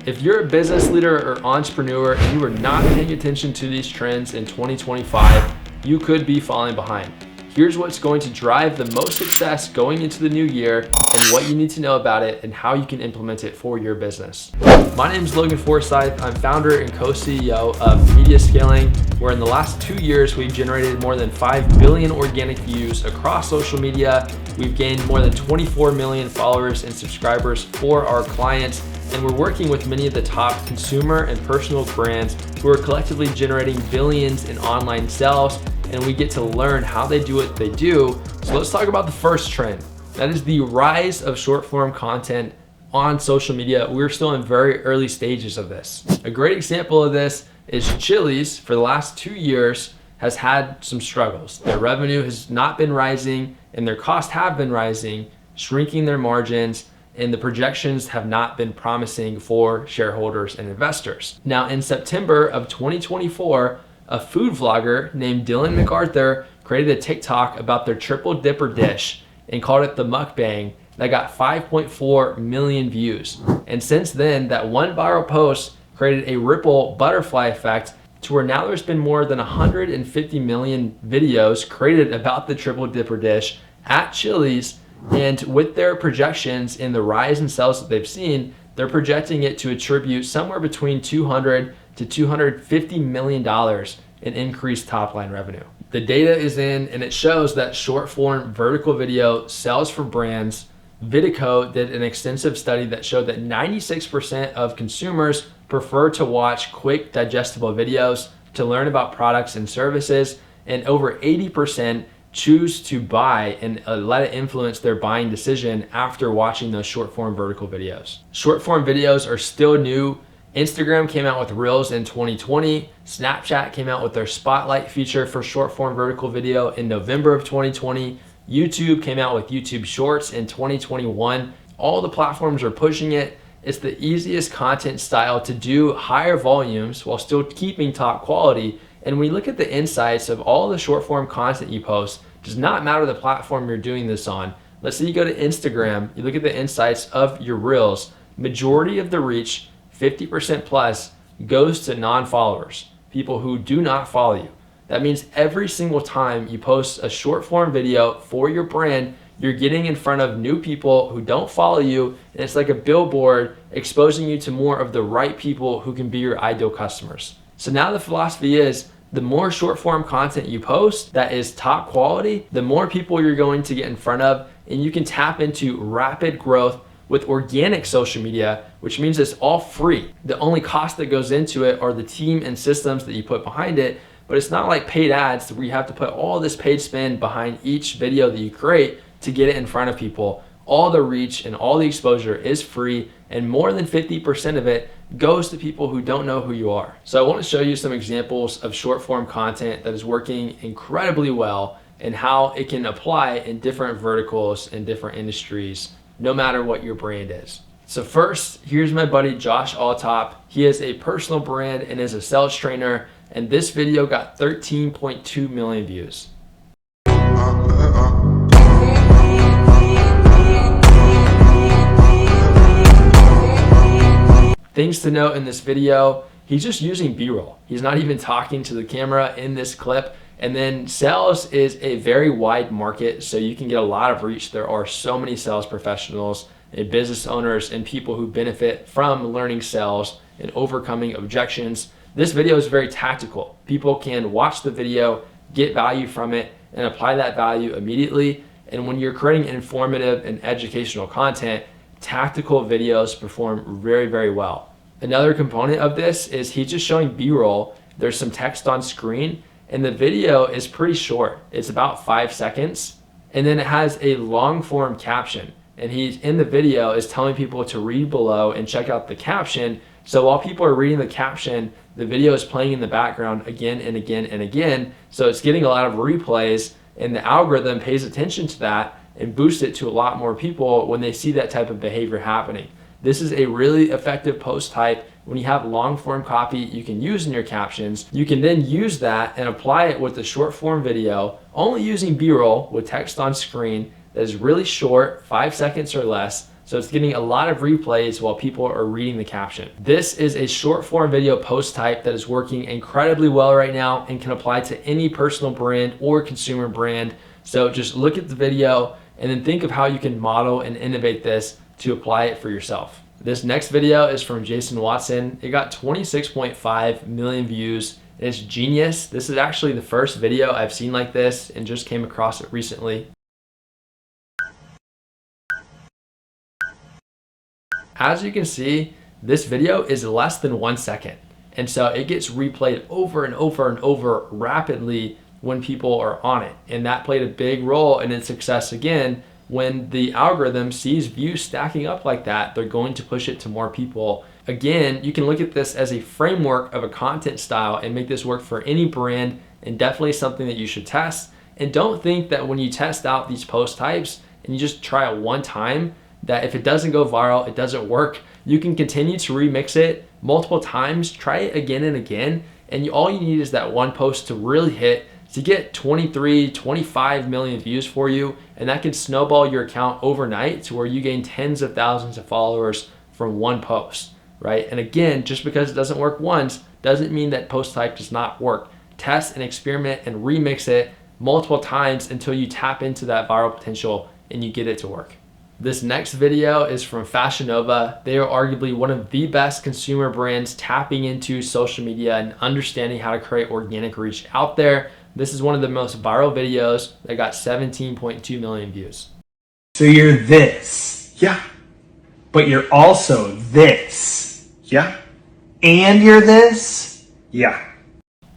If you're a business leader or entrepreneur and you are not paying attention to these trends in 2025, you could be falling behind. Here's what's going to drive the most success going into the new year and what you need to know about it and how you can implement it for your business. My name is Logan Forsyth. I'm founder and co-CEO of Media Scaling, where in the last 2 years, we've generated more than 5 billion organic views across social media. We've gained more than 24 million followers and subscribers for our clients. And we're working with many of the top consumer and personal brands who are collectively generating billions in online sales. And we get to learn how they do what they do. So let's talk about the first trend. That is the rise of short form content on social media. We're still in very early stages of this. A great example of this is Chili's for the last 2 years has had some struggles. Their revenue has not been rising and their costs have been rising, shrinking their margins, and the projections have not been promising for shareholders and investors. Now in September of 2024, a food vlogger named Dylan MacArthur created a TikTok about their triple dipper dish and called it the mukbang that got 5.4 million views. And since then, that one viral post created a ripple butterfly effect to where now there's been more than 150 million videos created about the triple dipper dish at Chili's. And with their projections and the rise in sales that they've seen, they're projecting it to attribute somewhere between $200 to $250 million in increased top line revenue. The data is in and it shows that short form vertical video sells for brands. Vidico did an extensive study that showed that 96% of consumers prefer to watch quick digestible videos to learn about products and services, and over 80% choose to buy and let it influence their buying decision after watching those short form vertical videos. Short form videos are still new. Instagram came out with Reels in 2020. Snapchat came out with their Spotlight feature for short form vertical video in November of 2020. YouTube came out with YouTube Shorts in 2021. All the platforms are pushing it. It's the easiest content style to do higher volumes while still keeping top quality. And when you look at the insights of all the short form content you post, it does not matter the platform you're doing this on. Let's say you go to Instagram, you look at the insights of your Reels, majority of the reach, 50% plus, goes to non-followers, people who do not follow you. That means every single time you post a short form video for your brand, you're getting in front of new people who don't follow you, and it's like a billboard exposing you to more of the right people who can be your ideal customers. So now the philosophy is, the more short form content you post that is top quality, the more people you're going to get in front of, and you can tap into rapid growth with organic social media, which means it's all free. The only cost that goes into it are the team and systems that you put behind it, but it's not like paid ads where you have to put all this paid spend behind each video that you create to get it in front of people. All the reach and all the exposure is free, and more than 50% of it goes to people who don't know who you are. So I want to show you some examples of short form content that is working incredibly well and how it can apply in different verticals and different industries, no matter what your brand is. So first, here's my buddy Josh Altop. He is a personal brand and is a sales trainer, and this video got 13.2 million views. Things to note in this video, he's just using B-roll. He's not even talking to the camera in this clip. And then sales is a very wide market, so you can get a lot of reach. There are so many sales professionals and business owners and people who benefit from learning sales and overcoming objections. This video is very tactical. People can watch the video, get value from it, and apply that value immediately. And when you're creating informative and educational content, tactical videos perform very, very well. Another component of this is he's just showing B-roll. There's some text on screen, and the video is pretty short. It's about 5 seconds, and then it has a long form caption. And he's in the video is telling people to read below and check out the caption. So while people are reading the caption, the video is playing in the background again and again and again. So it's getting a lot of replays, and the algorithm pays attention to that and boosts it to a lot more people when they see that type of behavior happening. This is a really effective post type. When you have long form copy you can use in your captions, you can then use that and apply it with the short form video, only using B-roll with text on screen that is really short, 5 seconds or less, So it's getting a lot of replays while people are reading the caption. This is a short form video post type that is working incredibly well right now and can apply to any personal brand or consumer brand. So just look at the video and then think of how you can model and innovate this to apply it for yourself. This next video is from Jason Watson. It got 26.5 million views. And it's genius. This is actually the first video I've seen like this and just came across it recently. As you can see, this video is less than 1 second. And so it gets replayed over and over and over rapidly when people are on it. And that played a big role in its success again. When the algorithm sees views stacking up like that, they're going to push it to more people. Again, you can look at this as a framework of a content style and make this work for any brand, and definitely something that you should test. And don't think that when you test out these post types and you just try it one time, that if it doesn't go viral, it doesn't work. You can continue to remix it multiple times, try it again and again, and all you need is that one post to really hit, to get 23, 25 million views for you, and that can snowball your account overnight to where you gain tens of thousands of followers from one post, right? And again, just because it doesn't work once doesn't mean that post type does not work. Test and experiment and remix it multiple times until you tap into that viral potential and you get it to work. This next video is from Fashion Nova. They are arguably one of the best consumer brands tapping into social media and understanding how to create organic reach out there. This is one of the most viral videos that got 17.2 million views. So you're this. Yeah. But you're also this. Yeah. And you're this. Yeah.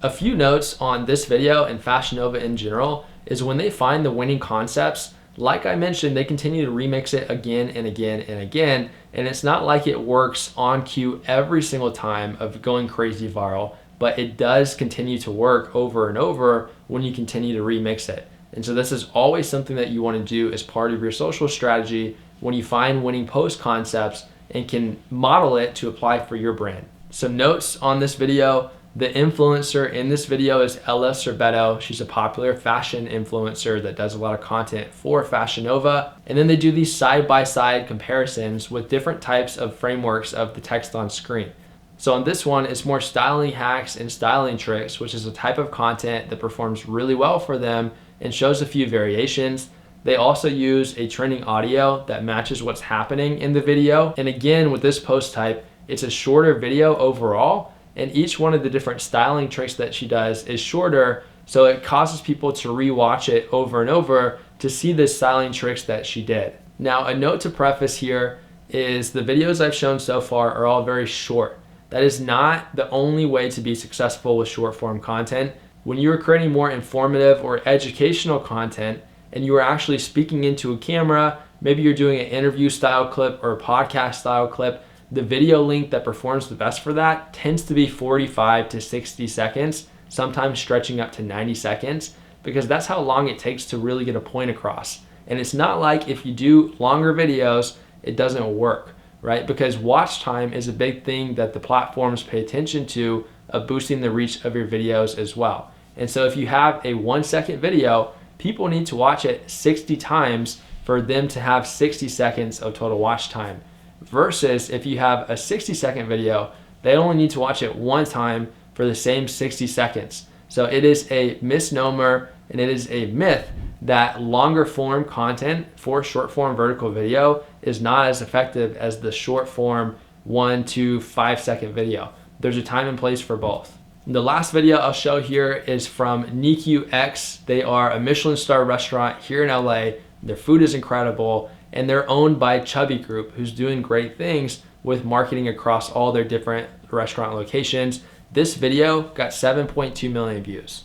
A few notes on this video and Fashion Nova in general is when they find the winning concepts, like I mentioned, they continue to remix it again and again and again. And it's not like it works on cue every single time of going crazy viral, but it does continue to work over and over when you continue to remix it. And so this is always something that you want to do as part of your social strategy when you find winning post concepts and can model it to apply for your brand. Some notes on this video. The influencer in this video is Ella Sorbetto. She's a popular fashion influencer that does a lot of content for Fashion Nova. And then they do these side-by-side comparisons with different types of frameworks of the text on screen. So on this one, it's more styling hacks and styling tricks, which is a type of content that performs really well for them and shows a few variations. They also use a trending audio that matches what's happening in the video. And again, with this post type, it's a shorter video overall, and each one of the different styling tricks that she does is shorter, so it causes people to rewatch it over and over to see the styling tricks that she did. Now, a note to preface here is the videos I've shown so far are all very short. That is not the only way to be successful with short form content. When you are creating more informative or educational content and you are actually speaking into a camera, maybe you're doing an interview style clip or a podcast style clip, the video length that performs the best for that tends to be 45 to 60 seconds, sometimes stretching up to 90 seconds, because that's how long it takes to really get a point across. And it's not like if you do longer videos, it doesn't work, right? Because watch time is a big thing that the platforms pay attention to of boosting the reach of your videos as well. And so if you have a 1 second video, people need to watch it 60 times for them to have 60 seconds of total watch time. Versus if you have a 60-second video, they only need to watch it one time for the same 60 seconds. So it is a misnomer and it is a myth that longer form content for short form vertical video is not as effective as the short form 1 to 5 second video. There's a time and place for both. The last video I'll show here is from NIQX. They are a Michelin star restaurant here in LA. Their food is incredible, and they're owned by Chubby Group, who's doing great things with marketing across all their different restaurant locations. This video got 7.2 million views.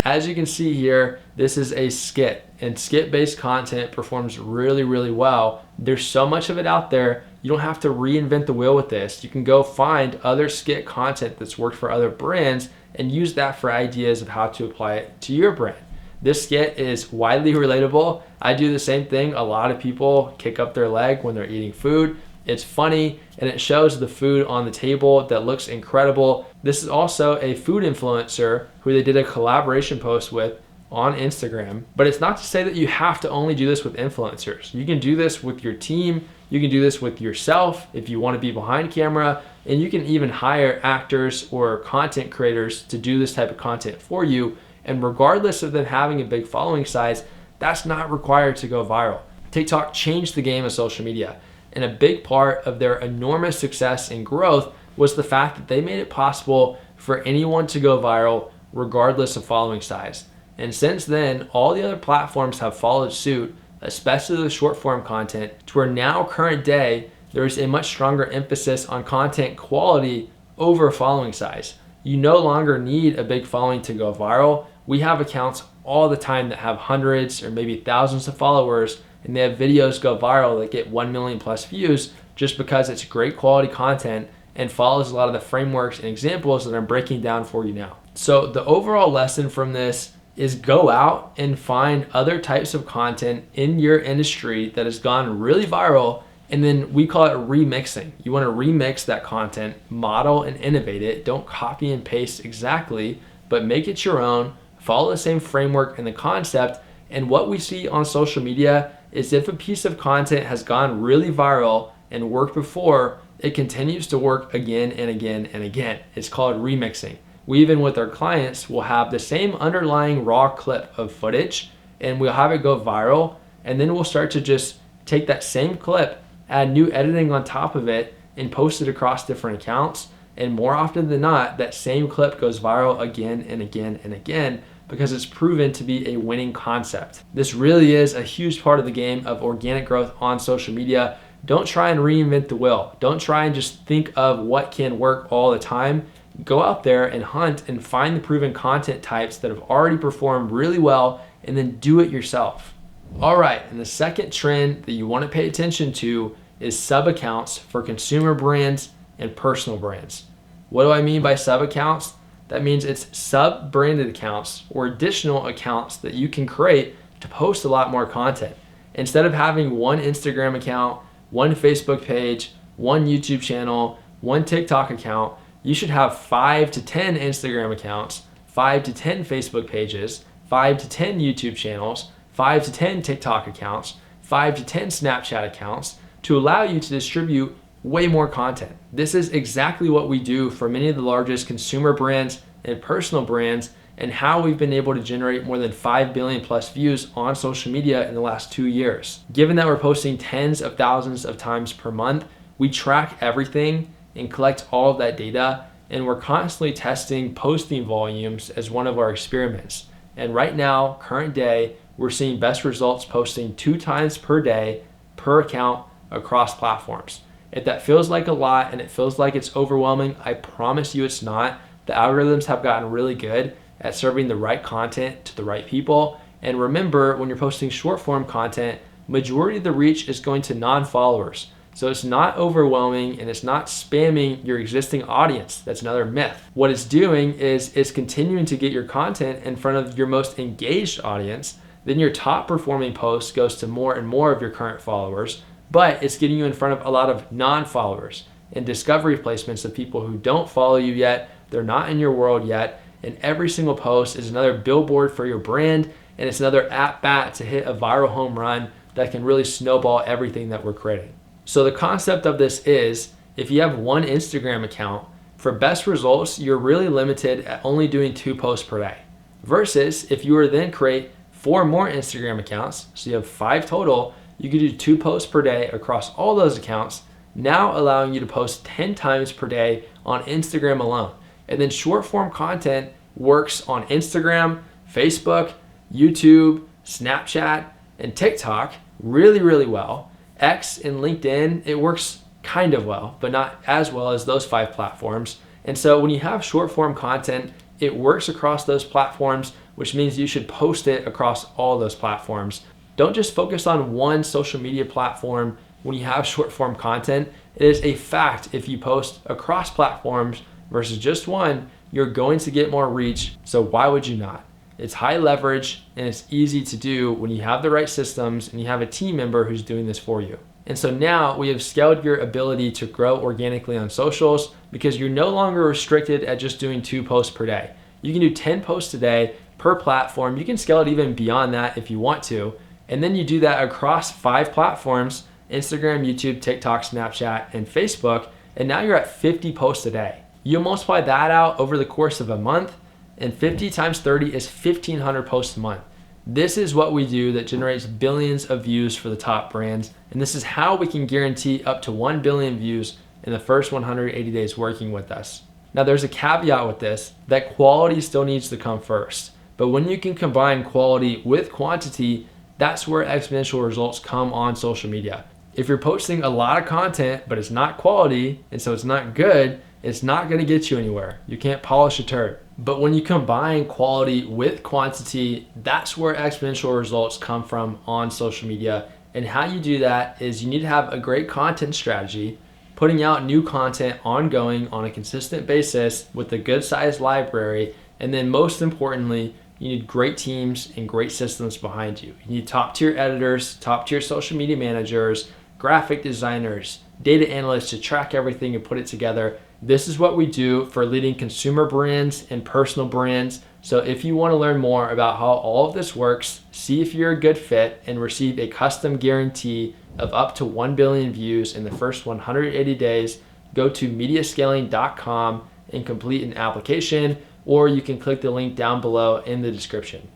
As you can see here, this is a skit, and skit-based content performs really, really well. There's so much of it out there. You don't have to reinvent the wheel with this. You can go find other skit content that's worked for other brands and use that for ideas of how to apply it to your brand. This skit is widely relatable. I do the same thing. A lot of people kick up their leg when they're eating food. It's funny and it shows the food on the table that looks incredible. This is also a food influencer who they did a collaboration post with on Instagram. But it's not to say that you have to only do this with influencers. You can do this with your team. You can do this with yourself if you want to be behind camera, and you can even hire actors or content creators to do this type of content for you. And regardless of them having a big following size, that's not required to go viral. TikTok changed the game of social media, and a big part of their enormous success and growth was the fact that they made it possible for anyone to go viral regardless of following size. And since then, all the other platforms have followed suit, especially the short form content, to where now current day, there's a much stronger emphasis on content quality over following size. You no longer need a big following to go viral. We have accounts all the time that have hundreds or maybe thousands of followers, and they have videos go viral that get 1 million plus views just because it's great quality content and follows a lot of the frameworks and examples that I'm breaking down for you now. So the overall lesson from this is go out and find other types of content in your industry that has gone really viral, and then we call it remixing. You want to remix that content, model and innovate it. Don't copy and paste exactly, but make it your own, follow the same framework and the concept. And what we see on social media is if a piece of content has gone really viral and worked before, it continues to work again and again and again. It's called remixing. We even with our clients will have the same underlying raw clip of footage and we'll have it go viral, and then we'll start to just take that same clip, add new editing on top of it, and post it across different accounts. And more often than not, that same clip goes viral again and again and again because it's proven to be a winning concept. This really is a huge part of the game of organic growth on social media. Don't try and reinvent the wheel. Don't try and just think of what can work all the time. Go out there and hunt and find the proven content types that have already performed really well, and then do it yourself. All right, and the second trend that you want to pay attention to is sub accounts for consumer brands and personal brands. What do I mean by sub accounts? That means it's sub branded accounts or additional accounts that you can create to post a lot more content. Instead of having one Instagram account, one Facebook page, one YouTube channel, one TikTok account, you should have 5 to 10 Instagram accounts, 5 to 10 Facebook pages, 5 to 10 YouTube channels, 5 to 10 TikTok accounts, 5 to 10 Snapchat accounts to allow you to distribute way more content. This is exactly what we do for many of the largest consumer brands and personal brands, and how we've been able to generate more than 5 billion plus views on social media in the last 2 years. Given that we're posting tens of thousands of times per month, we track everything and collect all of that data, and we're constantly testing posting volumes as one of our experiments. And right now, current day, we're seeing best results posting 2 times per day per account across platforms. If that feels like a lot and it feels like it's overwhelming, I promise you it's not. The algorithms have gotten really good at serving the right content to the right people. And remember, when you're posting short form content, majority of the reach is going to non-followers. So it's not overwhelming and it's not spamming your existing audience. That's another myth. What it's doing is it's continuing to get your content in front of your most engaged audience. Then your top performing post goes to more and more of your current followers, but it's getting you in front of a lot of non-followers and discovery placements of people who don't follow you yet. They're not in your world yet. And every single post is another billboard for your brand, and it's another at bat to hit a viral home run that can really snowball everything that we're creating. So the concept of this is, if you have one Instagram account, for best results, you're really limited at only doing 2 posts per day. Versus if you were to then create 4 more Instagram accounts, so you have 5 total, you could do 2 posts per day across all those accounts, now allowing you to post 10 times per day on Instagram alone. And then short form content works on Instagram, Facebook, YouTube, Snapchat, and TikTok really, really well. X and LinkedIn, it works kind of well, but not as well as those 5 platforms. And so when you have short form content, it works across those platforms, which means you should post it across all those platforms. Don't just focus on one social media platform when you have short form content. It is a fact, if you post across platforms versus just one, you're going to get more reach. So why would you not? It's high leverage and it's easy to do when you have the right systems and you have a team member who's doing this for you. And so now we have scaled your ability to grow organically on socials because you're no longer restricted at just doing 2 posts per day. You can do 10 posts a day per platform. You can scale it even beyond that if you want to. And then you do that across 5 platforms: Instagram, YouTube, TikTok, Snapchat, and Facebook. And now you're at 50 posts a day. You multiply that out over the course of a month, and 50 times 30 is 1,500 posts a month. This is what we do that generates billions of views for the top brands. And this is how we can guarantee up to 1 billion views in the first 180 days working with us. Now there's a caveat with this, that quality still needs to come first. But when you can combine quality with quantity, that's where exponential results come on social media. If you're posting a lot of content, but it's not quality, and so it's not good, it's not gonna get you anywhere. You can't polish a turd. But when you combine quality with quantity, that's where exponential results come from on social media. And how you do that is you need to have a great content strategy, putting out new content ongoing on a consistent basis with a good sized library. And then most importantly, you need great teams and great systems behind you. You need top tier editors, top tier social media managers, graphic designers, data analysts to track everything and put it together. This is what we do for leading consumer brands and personal brands. So if you want to learn more about how all of this works, see if you're a good fit, and receive a custom guarantee of up to 1 billion views in the first 180 days, go to mediascaling.com and complete an application, or you can click the link down below in the description.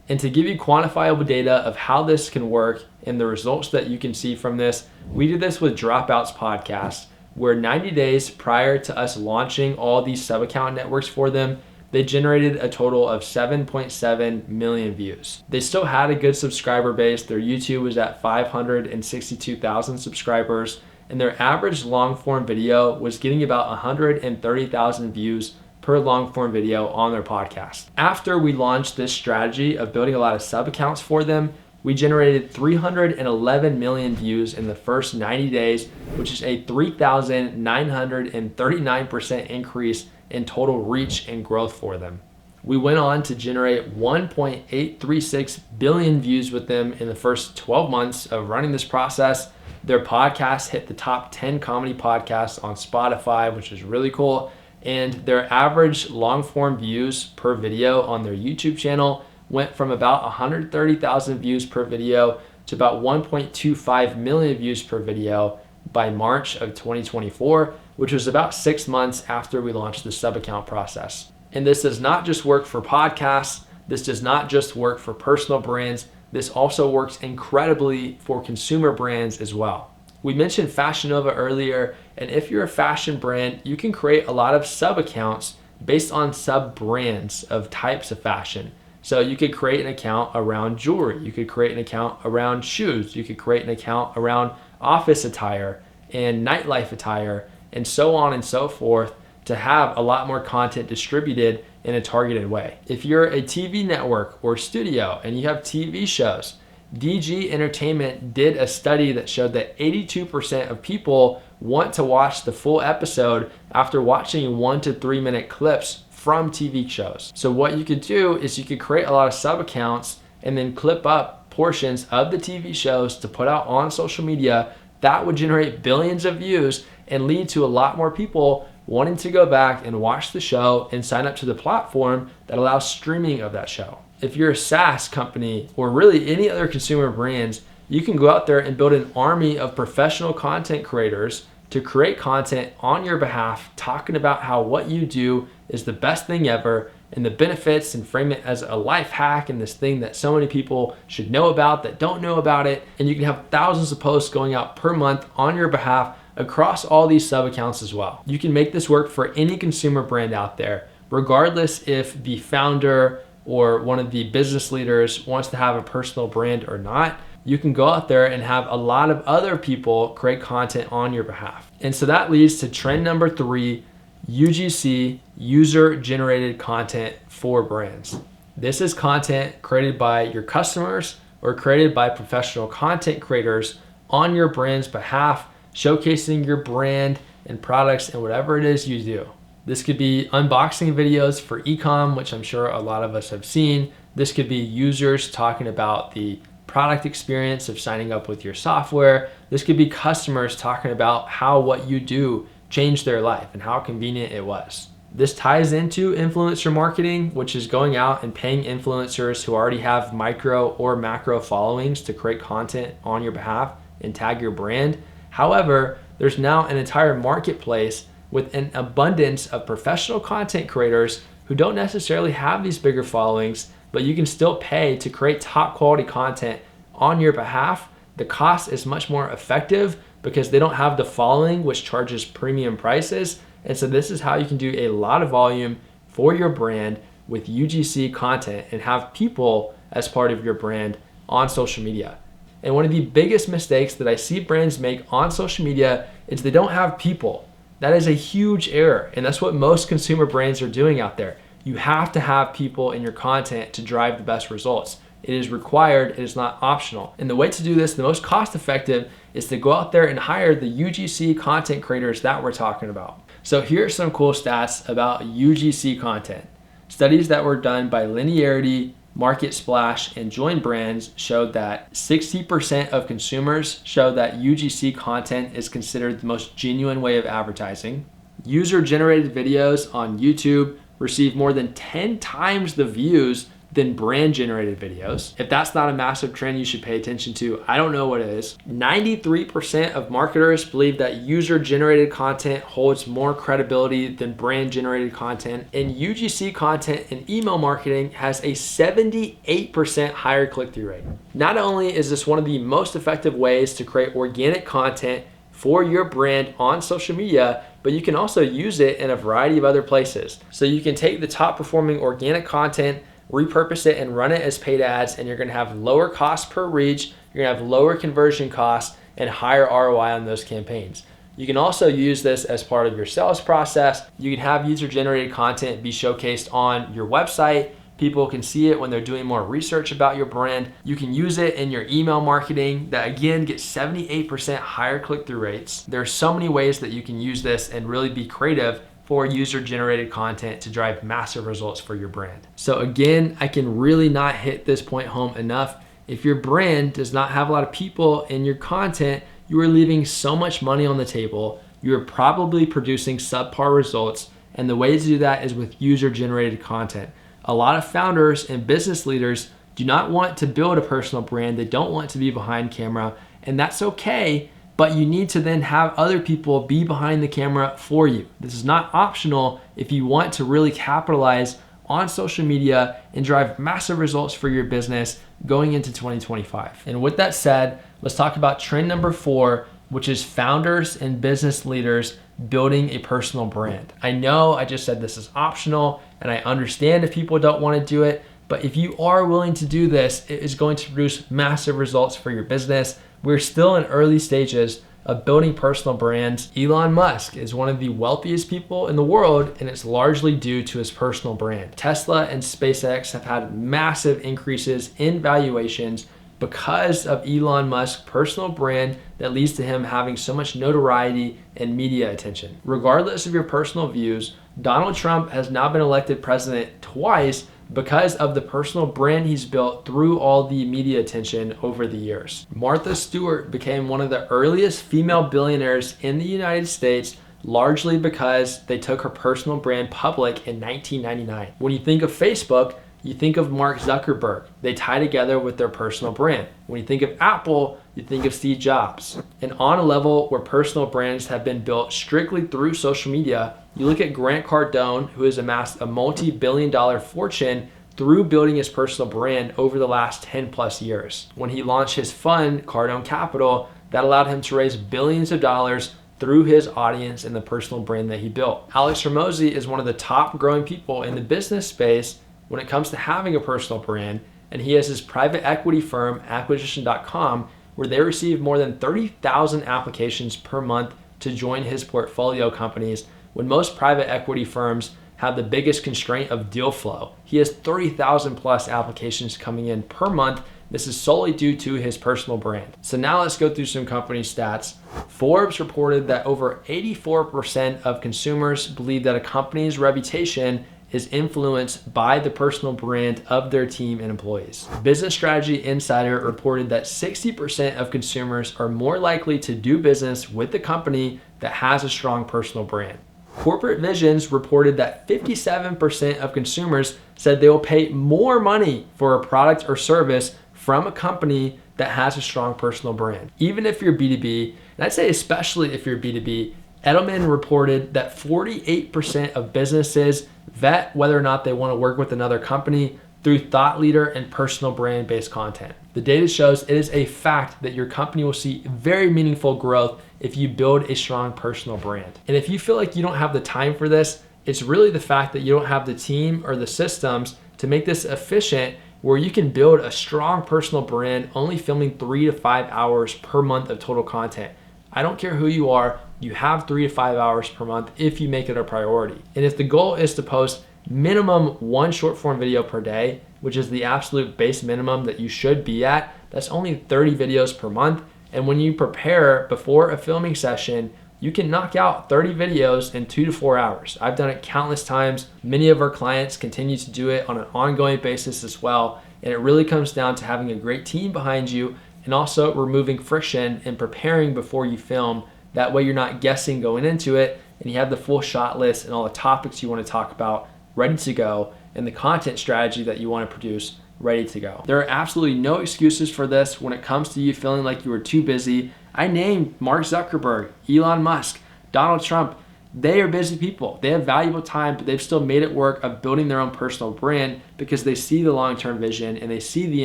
And to give you quantifiable data of how this can work and the results that you can see from this, we did this with Dropouts Podcast, where 90 days prior to us launching all these sub-account networks for them, they generated a total of 7.7 million views. They still had a good subscriber base. Their YouTube was at 562,000 subscribers, and their average long form video was getting about 130,000 views per long form video on their podcast. After we launched this strategy of building a lot of sub accounts for them, we generated 311 million views in the first 90 days, which is a 3,939% increase in total reach and growth for them. We went on to generate 1.836 billion views with them in the first 12 months of running this process. Their podcast hit the top 10 comedy podcasts on Spotify, which is really cool. And their average long form views per video on their YouTube channel went from about 130,000 views per video to about 1.25 million views per video by March of 2024, which was about 6 months after we launched the sub-account process. And this does not just work for podcasts. This does not just work for personal brands. This also works incredibly for consumer brands as well. We mentioned Fashion Nova earlier, and if you're a fashion brand, you can create a lot of sub-accounts based on sub-brands of types of fashion. So you could create an account around jewelry. You could create an account around shoes. You could create an account around office attire and nightlife attire and so on and so forth to have a lot more content distributed in a targeted way. If you're a TV network or studio and you have TV shows, DG Entertainment did a study that showed that 82% of people want to watch the full episode after watching 1 to 3 minute clips from TV shows. So what you could do is you could create a lot of sub accounts and then clip up portions of the TV shows to put out on social media. That would generate billions of views and lead to a lot more people wanting to go back and watch the show and sign up to the platform that allows streaming of that show. If you're a SaaS company or really any other consumer brands, you can go out there and build an army of professional content creators to create content on your behalf, talking about how what you do is the best thing ever and the benefits, and frame it as a life hack and this thing that so many people should know about that don't know about it. And you can have thousands of posts going out per month on your behalf across all these sub accounts as well. You can make this work for any consumer brand out there, regardless if the founder or one of the business leaders wants to have a personal brand or not. You can go out there and have a lot of other people create content on your behalf. And so that leads to trend number 3, UGC, user-generated content for brands. This is content created by your customers or created by professional content creators on your brand's behalf, showcasing your brand and products and whatever it is you do. This could be unboxing videos for e-com, which I'm sure a lot of us have seen. This could be users talking about the product experience of signing up with your software. This could be customers talking about how what you do changed their life and how convenient it was. This ties into influencer marketing, which is going out and paying influencers who already have micro or macro followings to create content on your behalf and tag your brand. However, there's now an entire marketplace with an abundance of professional content creators who don't necessarily have these bigger followings, but you can still pay to create top quality content on your behalf. The cost is much more effective because they don't have the following, which charges premium prices. And so this is how you can do a lot of volume for your brand with UGC content and have people as part of your brand on social media. And one of the biggest mistakes that I see brands make on social media is they don't have people. That is a huge error. And that's what most consumer brands are doing out there. You have to have people in your content to drive the best results. It is required, it is not optional. And the way to do this, the most cost effective, is to go out there and hire the UGC content creators that we're talking about. So here are some cool stats about UGC content. Studies that were done by Linearity, Market Splash, and Join Brands showed that 60% of consumers show that UGC content is considered the most genuine way of advertising. User-generated videos on YouTube receive more than 10 times the views than brand-generated videos. If that's not a massive trend you should pay attention to, I don't know what is. 93% of marketers believe that user-generated content holds more credibility than brand-generated content, and UGC content in email marketing has a 78% higher click-through rate. Not only is this one of the most effective ways to create organic content for your brand on social media, but you can also use it in a variety of other places. So you can take the top performing organic content, repurpose it and run it as paid ads, and you're gonna have lower cost per reach, you're gonna have lower conversion costs and higher ROI on those campaigns. You can also use this as part of your sales process. You can have user-generated content be showcased on your website. People can see it when they're doing more research about your brand. You can use it in your email marketing that again gets 78% higher click-through rates. There are so many ways that you can use this and really be creative for user-generated content to drive massive results for your brand. So again, I can really not hit this point home enough. If your brand does not have a lot of people in your content, you are leaving so much money on the table. You're probably producing subpar results, and the way to do that is with user-generated content. A lot of founders and business leaders do not want to build a personal brand. They don't want to be behind camera, and that's okay. But you need to then have other people be behind the camera for you. This is not optional if you want to really capitalize on social media and drive massive results for your business going into 2025. And with that said, let's talk about trend number 4, which is founders and business leaders building a personal brand. I know I just said this is optional, and I understand if people don't want to do it, but if you are willing to do this, it is going to produce massive results for your business. We're still in early stages of building personal brands. Elon Musk is one of the wealthiest people in the world, and it's largely due to his personal brand. Tesla and SpaceX have had massive increases in valuations because of Elon Musk's personal brand that leads to him having so much notoriety and media attention. Regardless of your personal views, Donald Trump has now been elected president twice because of the personal brand he's built through all the media attention over the years. Martha Stewart became one of the earliest female billionaires in the United States, largely because they took her personal brand public in 1999. When you think of Facebook, you think of Mark Zuckerberg. They tie together with their personal brand. When you think of Apple, you think of Steve Jobs. And on a level where personal brands have been built strictly through social media, you look at Grant Cardone, who has amassed a multi-billion-dollar fortune through building his personal brand over the last 10 plus years. When he launched his fund, Cardone Capital, that allowed him to raise billions of dollars through his audience and the personal brand that he built. Alex Hormozi is one of the top growing people in the business space when it comes to having a personal brand, and he has his private equity firm, acquisition.com, where they receive more than 30,000 applications per month to join his portfolio companies, when most private equity firms have the biggest constraint of deal flow. He has 30,000 plus applications coming in per month. This is solely due to his personal brand. So now let's go through some company stats. Forbes reported that over 84% of consumers believe that a company's reputation is influenced by the personal brand of their team and employees. Business Strategy Insider reported that 60% of consumers are more likely to do business with the company that has a strong personal brand. Corporate Visions reported that 57% of consumers said they will pay more money for a product or service from a company that has a strong personal brand. Even if you're B2B, and I'd say especially if you're B2B, Edelman reported that 48% of businesses vet whether or not they want to work with another company through thought leader and personal brand based content. The data shows it is a fact that your company will see very meaningful growth if you build a strong personal brand. And if you feel like you don't have the time for this, it's really the fact that you don't have the team or the systems to make this efficient, where you can build a strong personal brand only filming 3 to 5 hours per month of total content. I don't care who you are, you have 3 to 5 hours per month if you make it a priority. And if the goal is to post minimum 1 short form video per day, which is the absolute base minimum that you should be at, that's only 30 videos per month. And when you prepare before a filming session, you can knock out 30 videos in 2 to 4 hours. I've done it countless times. Many of our clients continue to do it on an ongoing basis as well. And it really comes down to having a great team behind you and also removing friction and preparing before you film. That way you're not guessing going into it, and you have the full shot list and all the topics you want to talk about ready to go, and the content strategy that you want to produce ready to go. There are absolutely no excuses for this when it comes to you feeling like you were too busy. I named Mark Zuckerberg, Elon Musk, Donald Trump. They are busy people. They have valuable time, but they've still made it work of building their own personal brand because they see the long-term vision and they see the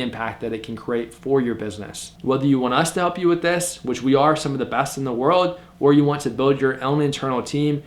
impact that it can create for your business. Whether you want us to help you with this, which we are some of the best in the world, or you want to build your own internal team,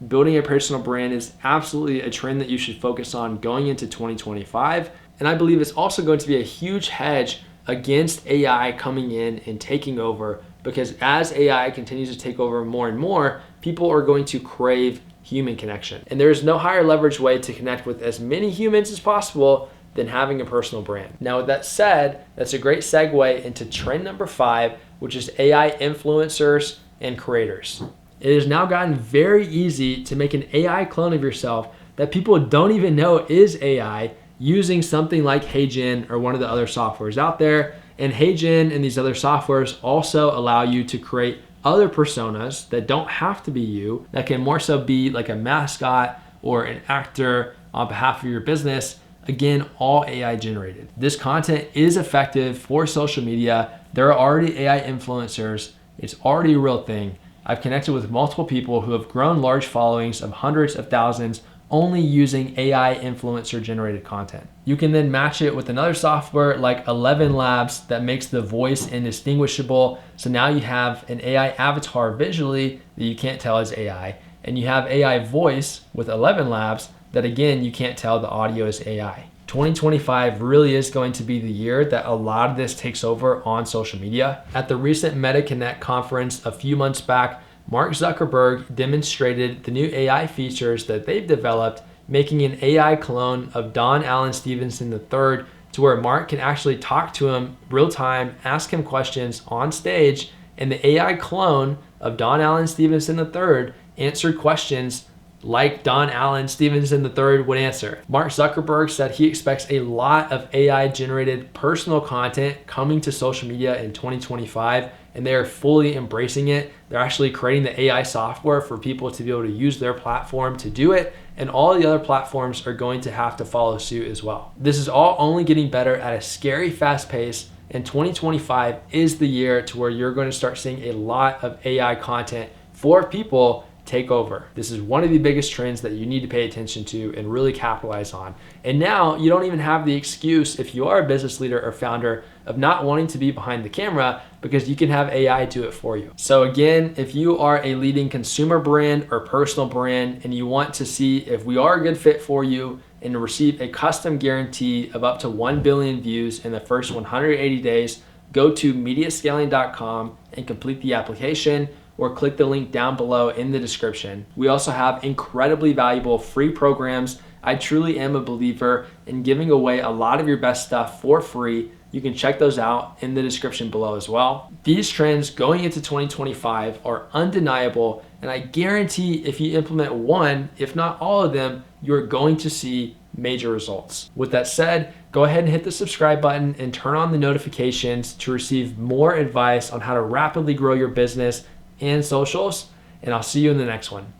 building a personal brand is absolutely a trend that you should focus on going into 2025. And I believe it's also going to be a huge hedge against AI coming in and taking over, because as AI continues to take over more and more, people are going to crave human connection. And there is no higher leverage way to connect with as many humans as possible than having a personal brand. Now, with that said, that's a great segue into trend number 5, which is AI influencers and creators. It has now gotten very easy to make an AI clone of yourself that people don't even know is AI, using something like HeyGen or one of the other softwares out there. And HeyGen and these other softwares also allow you to create other personas that don't have to be you, that can more so be like a mascot or an actor on behalf of your business. Again, all AI generated. This content is effective for social media. There are already AI influencers. It's already a real thing. I've connected with multiple people who have grown large followings of hundreds of thousands only using AI influencer generated content. You can then match it with another software like 11 Labs that makes the voice indistinguishable. So now you have an AI avatar visually that you can't tell is AI, and you have AI voice with 11 Labs that again, you can't tell the audio is AI. 2025 really is going to be the year that a lot of this takes over on social media. At the recent Meta Connect conference a few months back, Mark Zuckerberg demonstrated the new AI features that they've developed, making an AI clone of Don Allen Stevenson III, to where Mark can actually talk to him real time, ask him questions on stage, and the AI clone of Don Allen Stevenson III answered questions like Don Allen Stevenson III would answer. Mark Zuckerberg said he expects a lot of AI generated personal content coming to social media in 2025, and they are fully embracing it. They're actually creating the AI software for people to be able to use their platform to do it, and all the other platforms are going to have to follow suit as well. This is all only getting better at a scary fast pace, and 2025 is the year to where you're going to start seeing a lot of AI content for people take over. This is one of the biggest trends that you need to pay attention to and really capitalize on. And now you don't even have the excuse, if you are a business leader or founder, of not wanting to be behind the camera, because you can have AI do it for you. So again, if you are a leading consumer brand or personal brand and you want to see if we are a good fit for you and to receive a custom guarantee of up to 1 billion views in the first 180 days, go to mediascaling.com and complete the application, or click the link down below in the description. We also have incredibly valuable free programs. I truly am a believer in giving away a lot of your best stuff for free. You can check those out in the description below as well. These trends going into 2025 are undeniable, And I guarantee if you implement one, if not all of them, you're going to see major results. With that said, go ahead and hit the subscribe button and turn on the notifications to receive more advice on how to rapidly grow your business and socials. And I'll see you in the next one.